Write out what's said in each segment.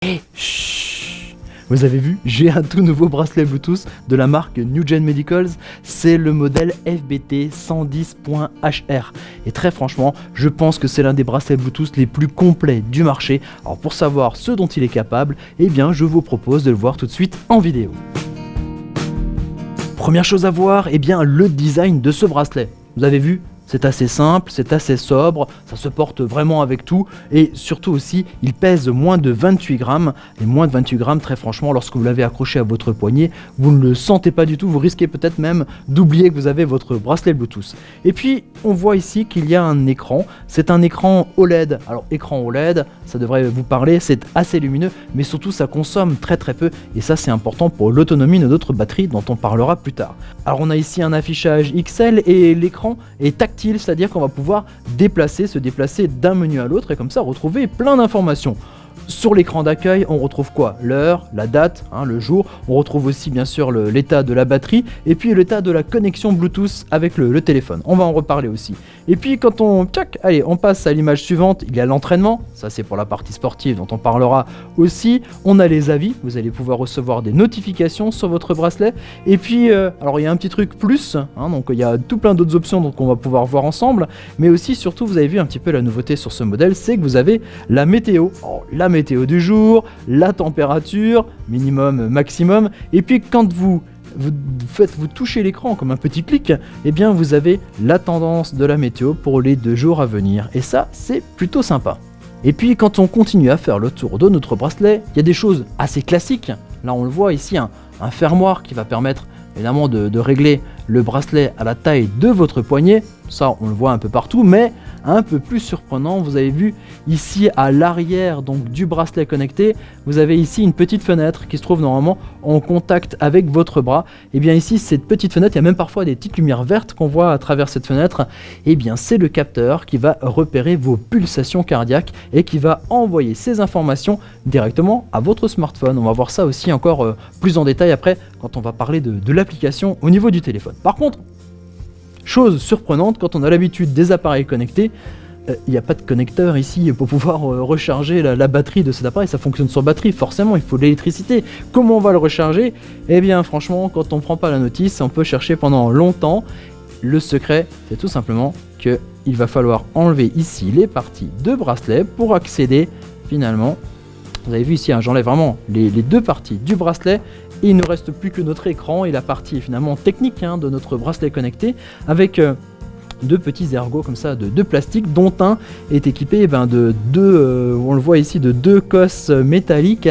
Eh, chut. Vous avez vu, j'ai un tout nouveau bracelet Bluetooth de la marque NewGen Medicals, c'est le modèle FBT 110.HR. Et très franchement, je pense que c'est l'un des bracelets Bluetooth les plus complets du marché. Alors pour savoir ce dont il est capable, eh bien je vous propose de le voir tout de suite en vidéo. Première chose à voir, eh bien le design de ce bracelet. Vous avez vu ? C'est assez simple, c'est assez sobre, ça se porte vraiment avec tout et surtout aussi il pèse moins de 28 grammes et moins de 28 grammes très franchement lorsque vous l'avez accroché à votre poignet vous ne le sentez pas du tout, vous risquez peut-être même d'oublier que vous avez votre bracelet Bluetooth. Et puis on voit ici qu'il y a un écran, c'est un écran OLED, alors écran OLED ça devrait vous parler, c'est assez lumineux mais surtout ça consomme très peu et ça c'est important pour l'autonomie de notre batterie dont on parlera plus tard. Alors on a ici un affichage XL et l'écran est tactile, c'est-à-dire qu'on va pouvoir se déplacer d'un menu à l'autre et comme ça retrouver plein d'informations. Sur l'écran d'accueil, on retrouve quoi? L'heure, la date, le jour. On retrouve aussi bien sûr l'état de la batterie et puis l'état de la connexion Bluetooth avec le téléphone. On va en reparler aussi. Et puis quand on passe à l'image suivante, il y a l'entraînement. Ça c'est pour la partie sportive dont on parlera aussi. On a les avis. Vous allez pouvoir recevoir des notifications sur votre bracelet. Et puis, alors il y a un petit truc plus. Donc il y a tout plein d'autres options qu'on va pouvoir voir ensemble. Mais aussi, surtout, vous avez vu un petit peu la nouveauté sur ce modèle, c'est que vous avez la météo. Alors, la météo du jour, la température, minimum, maximum, et puis quand vous touchez l'écran comme un petit clic, eh bien vous avez la tendance de la météo pour les 2 jours à venir, et ça c'est plutôt sympa. Et puis quand on continue à faire le tour de notre bracelet, il y a des choses assez classiques, là on le voit ici, un fermoir qui va permettre évidemment de régler le bracelet à la taille de votre poignet, ça on le voit un peu partout, mais un peu plus surprenant, vous avez vu ici à l'arrière donc du bracelet connecté, vous avez ici une petite fenêtre qui se trouve normalement en contact avec votre bras. Et bien ici cette petite fenêtre, il y a même parfois des petites lumières vertes qu'on voit à travers cette fenêtre, et bien c'est le capteur qui va repérer vos pulsations cardiaques et qui va envoyer ces informations directement à votre smartphone. On va voir ça aussi encore plus en détail après quand on va parler de l'application au niveau du téléphone. Par contre, chose surprenante, quand on a l'habitude des appareils connectés, il n'y a pas de connecteur ici pour pouvoir recharger la batterie de cet appareil. Ça fonctionne sur batterie, forcément il faut de l'électricité. Comment on va le recharger? Eh bien franchement, quand on ne prend pas la notice, on peut chercher pendant longtemps. Le secret, c'est tout simplement qu'il va falloir enlever ici les parties de bracelet pour accéder finalement. Vous avez vu ici, j'enlève vraiment les 2 parties du bracelet. Et il ne reste plus que notre écran et la partie finalement technique de notre bracelet connecté avec 2 petits ergots comme ça de plastique dont un est équipé de 2, on le voit ici, de 2 cosses métalliques.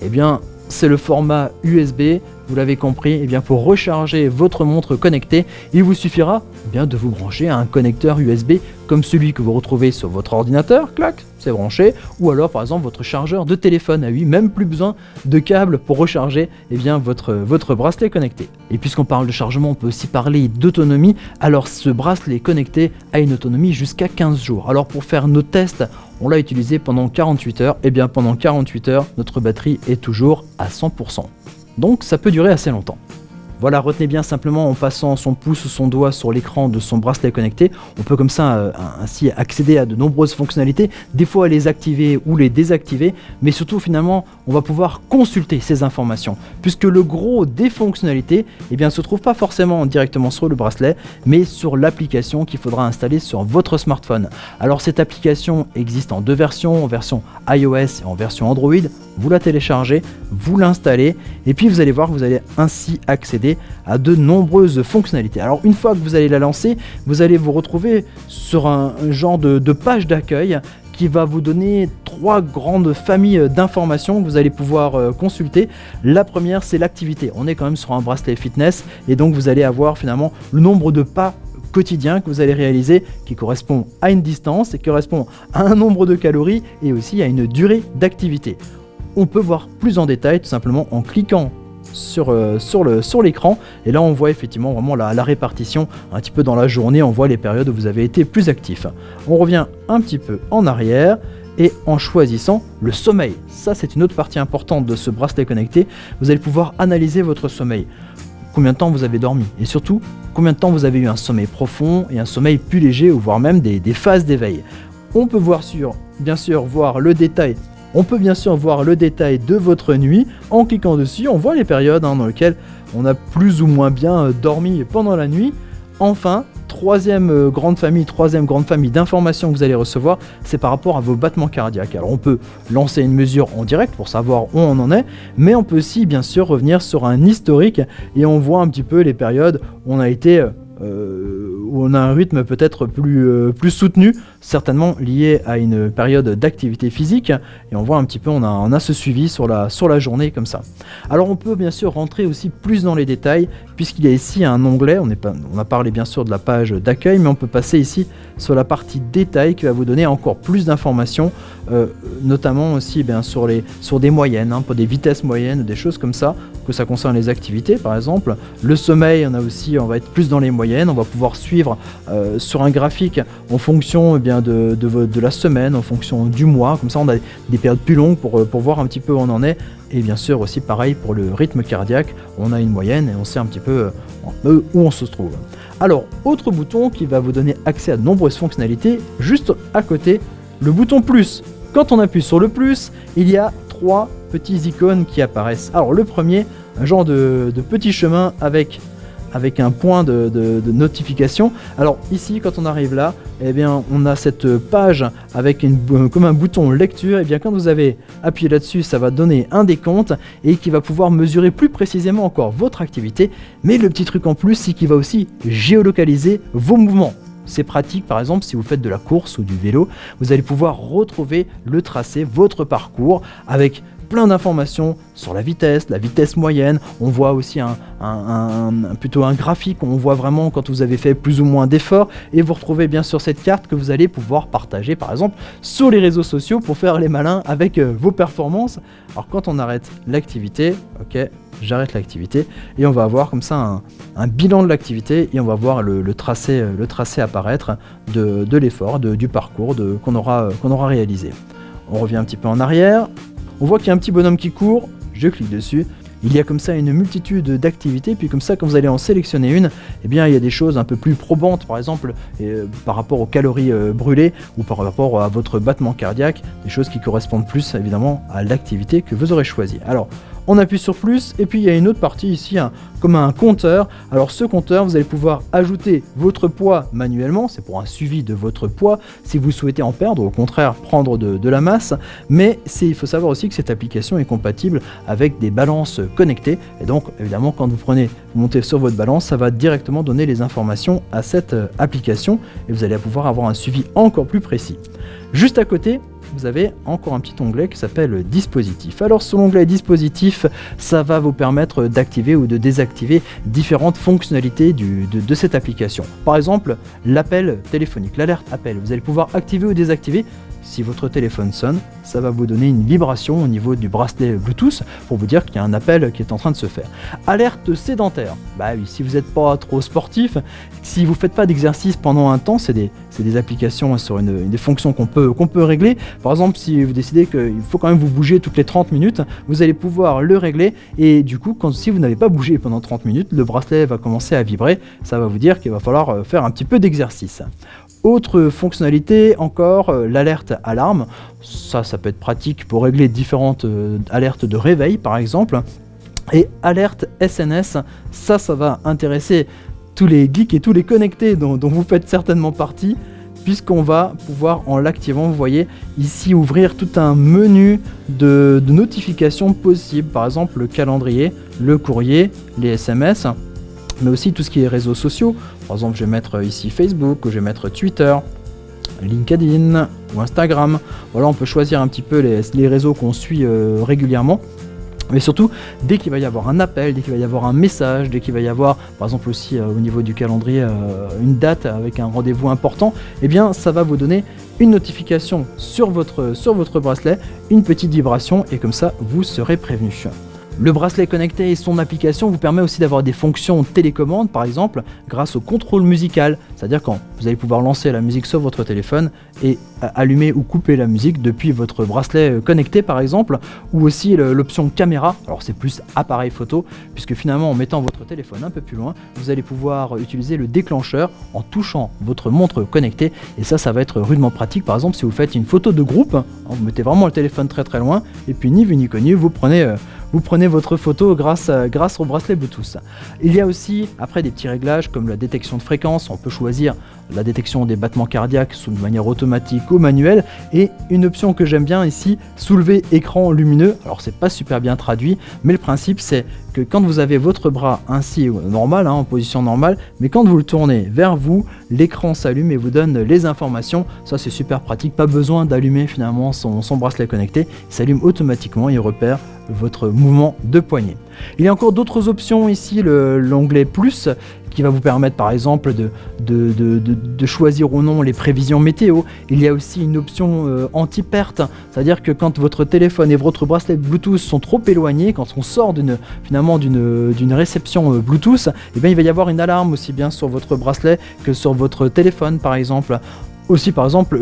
Et bien c'est le format USB, vous l'avez compris, et bien pour recharger votre montre connectée, il vous suffira bien de vous brancher à un connecteur USB comme celui que vous retrouvez sur votre ordinateur, clac, c'est branché, ou alors par exemple votre chargeur de téléphone à lui, même plus besoin de câble pour recharger votre bracelet connecté. Et puisqu'on parle de chargement, on peut aussi parler d'autonomie. Alors ce bracelet connecté a une autonomie jusqu'à 15 jours. Alors pour faire nos tests, on l'a utilisé pendant 48 heures, et bien pendant 48 heures, notre batterie est toujours à 100%. Donc ça peut durer assez longtemps. Voilà, retenez bien simplement en passant son pouce ou son doigt sur l'écran de son bracelet connecté, on peut comme ça ainsi accéder à de nombreuses fonctionnalités, des fois les activer ou les désactiver, mais surtout finalement on va pouvoir consulter ces informations, puisque le gros des fonctionnalités se trouve pas forcément directement sur le bracelet, mais sur l'application qu'il faudra installer sur votre smartphone. Alors cette application existe en 2 versions, en version iOS et en version Android. Vous la téléchargez, vous l'installez et puis vous allez voir que vous allez ainsi accéder à de nombreuses fonctionnalités. Alors une fois que vous allez la lancer, vous allez vous retrouver sur un genre de page d'accueil qui va vous donner 3 grandes familles d'informations que vous allez pouvoir consulter. La première, c'est l'activité. On est quand même sur un bracelet fitness et donc vous allez avoir finalement le nombre de pas quotidien que vous allez réaliser qui correspond à une distance et qui correspond à un nombre de calories et aussi à une durée d'activité. On peut voir plus en détail tout simplement en cliquant sur l'écran et là on voit effectivement vraiment la répartition un petit peu dans la journée, on voit les périodes où vous avez été plus actif. On revient un petit peu en arrière et en choisissant le sommeil. Ça c'est une autre partie importante de ce bracelet connecté, vous allez pouvoir analyser votre sommeil. Combien de temps vous avez dormi et surtout combien de temps vous avez eu un sommeil profond et un sommeil plus léger ou voire même des phases d'éveil. On peut bien sûr voir le détail On peut bien sûr voir le détail de votre nuit. En cliquant dessus, on voit les périodes dans lesquelles on a plus ou moins bien dormi pendant la nuit. Enfin, troisième grande famille d'informations que vous allez recevoir, c'est par rapport à vos battements cardiaques. Alors on peut lancer une mesure en direct pour savoir où on en est, mais on peut aussi bien sûr revenir sur un historique et on voit un petit peu les périodes où on a été où on a un rythme peut-être plus soutenu, certainement lié à une période d'activité physique, et on voit un petit peu, on a ce suivi sur la journée comme ça. Alors on peut bien sûr rentrer aussi plus dans les détails, puisqu'il y a ici un onglet, on a parlé bien sûr de la page d'accueil, mais on peut passer ici sur la partie détail qui va vous donner encore plus d'informations, notamment aussi sur des moyennes, pour des vitesses moyennes, des choses comme ça, que ça concerne les activités par exemple. Le sommeil, on va être plus dans les moyennes, on va pouvoir suivre sur un graphique en fonction de la semaine, en fonction du mois, comme ça on a des périodes plus longues pour voir un petit peu où on en est. Et bien sûr aussi pareil pour le rythme cardiaque, on a une moyenne et on sait un petit peu où on se trouve. Alors, autre bouton qui va vous donner accès à de nombreuses fonctionnalités, juste à côté, le bouton plus. Quand on appuie sur le plus, il y a 3 petits icônes qui apparaissent. Alors le premier, un genre de petit chemin avec un point de notification. Alors ici, quand on arrive là, on a cette page avec comme un bouton lecture. Et bien quand vous avez appuyé là-dessus, ça va donner un décompte et qui va pouvoir mesurer plus précisément encore votre activité. Mais le petit truc en plus, c'est qu'il va aussi géolocaliser vos mouvements. C'est pratique, par exemple, si vous faites de la course ou du vélo, vous allez pouvoir retrouver le tracé, votre parcours, avec plein d'informations sur la vitesse moyenne. On voit aussi plutôt un graphique, on voit vraiment quand vous avez fait plus ou moins d'efforts, et vous retrouvez bien sûr cette carte que vous allez pouvoir partager par exemple sur les réseaux sociaux pour faire les malins avec vos performances. Alors quand on arrête l'activité, ok, j'arrête l'activité et on va avoir comme ça un bilan de l'activité et on va voir le tracé apparaître de l'effort, du parcours qu'on aura réalisé. On revient un petit peu en arrière. On voit qu'il y a un petit bonhomme qui court, je clique dessus. Il y a comme ça une multitude d'activités, puis comme ça quand vous allez en sélectionner une, il y a des choses un peu plus probantes, par exemple par rapport aux calories brûlées ou par rapport à votre battement cardiaque, des choses qui correspondent plus évidemment à l'activité que vous aurez choisie. Alors on appuie sur plus et puis il y a une autre partie ici comme un compteur. Alors ce compteur, vous allez pouvoir ajouter votre poids manuellement, c'est pour un suivi de votre poids si vous souhaitez en perdre ou au contraire prendre de la masse, mais il faut savoir aussi que cette application est compatible avec des balances connectées et donc évidemment quand vous montez sur votre balance, ça va directement donner les informations à cette application et vous allez pouvoir avoir un suivi encore plus précis. Juste à côté, vous avez encore un petit onglet qui s'appelle dispositif. Alors sur l'onglet dispositif, ça va vous permettre d'activer ou de désactiver différentes fonctionnalités de cette application. Par exemple, l'appel téléphonique, l'alerte appel. Vous allez pouvoir activer ou désactiver. Si votre téléphone sonne, ça va vous donner une vibration au niveau du bracelet Bluetooth pour vous dire qu'il y a un appel qui est en train de se faire. Alerte sédentaire. Bah oui, si vous n'êtes pas trop sportif, si vous ne faites pas d'exercice pendant un temps, c'est des applications sur des fonctions qu'on peut régler. Par exemple, si vous décidez qu'il faut quand même vous bouger toutes les 30 minutes, vous allez pouvoir le régler et du coup, si vous n'avez pas bougé pendant 30 minutes, le bracelet va commencer à vibrer. Ça va vous dire qu'il va falloir faire un petit peu d'exercice. Autre fonctionnalité encore, l'alerte alarme. Ça peut être pratique pour régler différentes alertes de réveil par exemple. Et alerte SNS, ça va intéresser tous les geeks et tous les connectés dont vous faites certainement partie, puisqu'on va pouvoir, en l'activant, vous voyez ici ouvrir tout un menu de notifications possibles, par exemple le calendrier, le courrier, les SMS, mais aussi tout ce qui est réseaux sociaux. Par exemple, je vais mettre ici Facebook, ou je vais mettre Twitter, LinkedIn ou Instagram. Voilà, on peut choisir un petit peu les réseaux qu'on suit régulièrement. Mais surtout, dès qu'il va y avoir un appel, dès qu'il va y avoir un message, dès qu'il va y avoir, par exemple aussi au niveau du calendrier, une date avec un rendez-vous important, eh bien ça va vous donner une notification sur votre bracelet, une petite vibration, et comme ça, vous serez prévenu. Le bracelet connecté et son application vous permet aussi d'avoir des fonctions télécommande, par exemple, grâce au contrôle musical. C'est-à-dire quand vous allez pouvoir lancer la musique sur votre téléphone et allumer ou couper la musique depuis votre bracelet connecté, par exemple, ou aussi l'option caméra. Alors c'est plus appareil photo, puisque finalement en mettant votre téléphone un peu plus loin, vous allez pouvoir utiliser le déclencheur en touchant votre montre connectée. Et ça va être rudement pratique. Par exemple, si vous faites une photo de groupe, vous mettez vraiment le téléphone très très loin, et puis ni vu ni connu, vous prenez votre photo grâce au bracelet Bluetooth. Il y a aussi après des petits réglages comme la détection de fréquence, on peut choisir la détection des battements cardiaques de manière automatique ou manuelle, et une option que j'aime bien ici, soulever écran lumineux. Alors c'est pas super bien traduit, mais le principe c'est que quand vous avez votre bras ainsi normal, en position normale, mais quand vous le tournez vers vous, l'écran s'allume et vous donne les informations. Ça c'est super pratique, pas besoin d'allumer finalement son bracelet connecté, il s'allume automatiquement, il repère votre mouvement de poignet. Il y a encore d'autres options ici, l'onglet plus, qui va vous permettre par exemple de choisir ou non les prévisions météo. Il y a aussi une option anti-perte, c'est-à-dire que quand votre téléphone et votre bracelet Bluetooth sont trop éloignés, quand on sort d'une réception Bluetooth, et bien il va y avoir une alarme aussi bien sur votre bracelet que sur votre téléphone par exemple. Aussi par exemple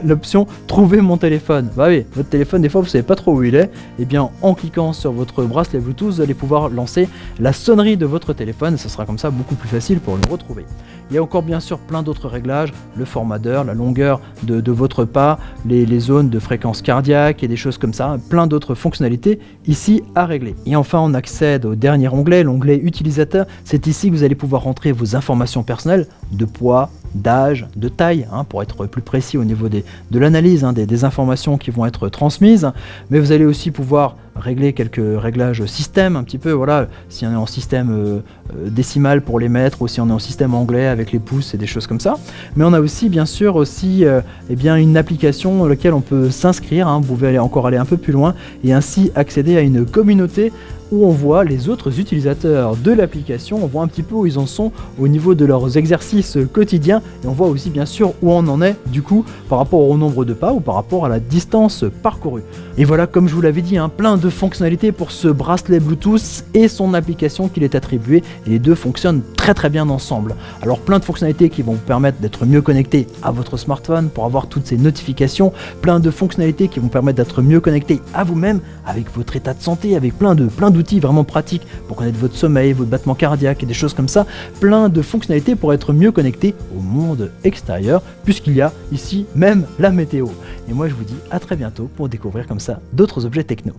l'option trouver mon téléphone. Bah oui, votre téléphone des fois vous savez pas trop où il est, et bien en cliquant sur votre bracelet Bluetooth vous allez pouvoir lancer la sonnerie de votre téléphone et ce sera comme ça beaucoup plus facile pour le retrouver. Il y a encore bien sûr plein d'autres réglages, le format d'heure, la longueur de votre pas, les zones de fréquence cardiaque et des choses comme ça, plein d'autres fonctionnalités ici à régler. Et enfin on accède au dernier onglet, l'onglet utilisateur. C'est ici que vous allez pouvoir rentrer vos informations personnelles de poids, d'âge, de taille, pour être plus précis au niveau de l'analyse des informations qui vont être transmises, mais vous allez aussi pouvoir régler quelques réglages système un petit peu, voilà, si on est en système décimal pour les mètres ou si on est en système anglais avec les pouces et des choses comme ça. Mais on a aussi bien sûr aussi une application dans laquelle on peut s'inscrire, vous pouvez encore aller un peu plus loin et ainsi accéder à une communauté où on voit les autres utilisateurs de l'application, on voit un petit peu où ils en sont au niveau de leurs exercices quotidiens et on voit aussi bien sûr où on en est du coup par rapport au nombre de pas ou par rapport à la distance parcourue. Et voilà, comme je vous l'avais dit, plein de fonctionnalités pour ce bracelet Bluetooth et son application qui est attribuée, et les deux fonctionnent très très bien ensemble. Alors plein de fonctionnalités qui vont vous permettre d'être mieux connecté à votre smartphone pour avoir toutes ces notifications, plein de fonctionnalités qui vont permettre d'être mieux connecté à vous-même avec votre état de santé, avec plein d'outils vraiment pratiques pour connaître votre sommeil, votre battement cardiaque et des choses comme ça, plein de fonctionnalités pour être mieux connecté au monde extérieur, puisqu'il y a ici même la météo. Et moi je vous dis à très bientôt pour découvrir comme ça d'autres objets techno.